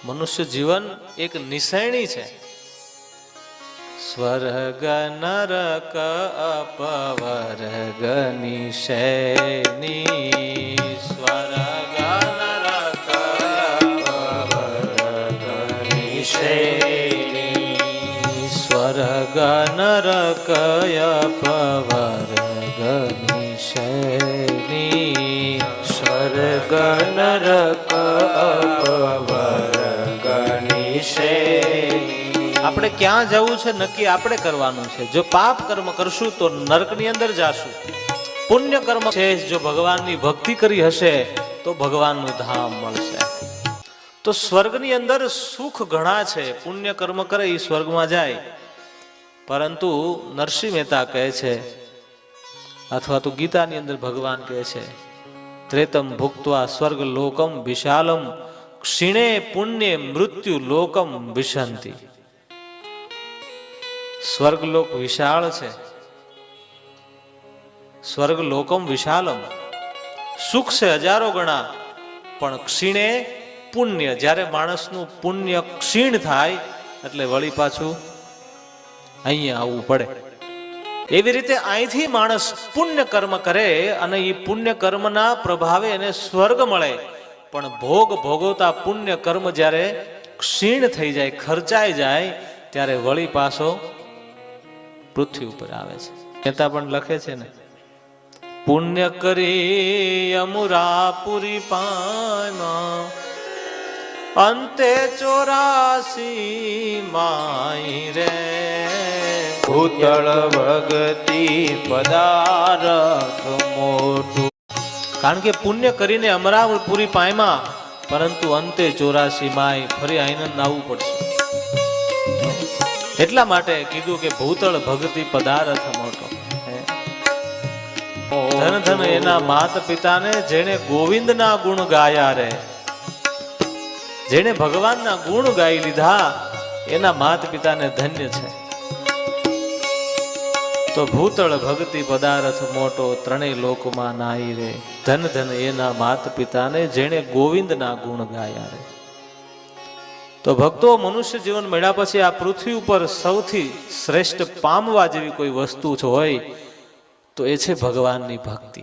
મનુષ્ય જીવન એક નિસરણી છે. સ્વર્ગ નરક અપવર્ગ નિશેની, સ્વર્ગ નરક અપવર્ગ નિશેની, સ્વર્ગ નરક અપવર્ગ નિશેની, સ્વર્ગ નરક અપવર્ગ નિશેની. આપણે ક્યાં જવું છે નક્કી આપણે કરવાનું છે. જો પાપ કર્મ કરશું તો નરકની અંદર જાશું. પુણ્ય કર્મ છે, જો ભગવાનની ભક્તિ કરી હશે તો ભગવાનનું ધામ મળશે. તો સ્વર્ગની અંદર સુખ ઘણા છે. પુણ્ય કર્મ કરે એ સ્વર્ગમાં જાય. પરંતુ નરસિંહ મહેતા કહે છે, અથવા તો ગીતાની અંદર ભગવાન કહે છે, ત્રેતમ ભુક્ત્વા સ્વર્ગ લોકમ વિશાલમ ક્ષીણે પુણ્ય મૃત્યુ લોકમ વિશંતિ. સ્વર્ગલોક વિશાળ છે. સ્વર્ગલોકમ વિશાલમ, સુખ છે હજારો ગણા, પણ ક્ષીણે પુણ્ય, જ્યારે માણસનું પુણ્ય ક્ષીણ થાય એટલે વળી પાછું અહીંયા આવવું પડે. એવી રીતે અહીંથી માણસ પુણ્ય કર્મ કરે અને એ પુણ્ય કર્મના પ્રભાવે એને સ્વર્ગ મળે, પણ ભોગ ભોગવતા પુણ્ય કર્મ જ્યારે ક્ષીણ થઈ જાય, ખર્ચાઈ જાય, ત્યારે વળી પાછો પૃથ્વી ઉપર આવે છે. નેતા પણ લખે છે ને, પુણ્ય કરી અમુરાપુરી પાયમાં અંતે 84 માઈ રે, ભૂતળ ભગતિ પદારથ મોટું. કારણ કે પુણ્ય કરીને અમરાપુરી પાયમાં, પરંતુ અંતે 84 માય ફરી આનંદ આવવું પડશે. એટલા માટે કીધું કે ભૂતળ ભક્તિ પદાર્થ મોટો. ધન ધન એના માત પિતાને જેણે ગોવિંદના ગુણ ગાયા રે, જેણે ભગવાનના ગુણ ગાઈ લીધા એના માત પિતાને ધન્ય છે. તો ભૂતળ ભક્તિ પદાર્થ મોટો ત્રણેય લોકમાં નાઈ રે, ધન ધન એના માત પિતાને જેણે ગોવિંદના ગુણ ગાયા રે. તો ભક્તો, મનુષ્ય જીવન મળ્યા પછી આ પૃથ્વી ઉપર સૌથી શ્રેષ્ઠ પામવા જેવી કોઈ વસ્તુ હોય તો એ છે ભગવાનની ભક્તિ.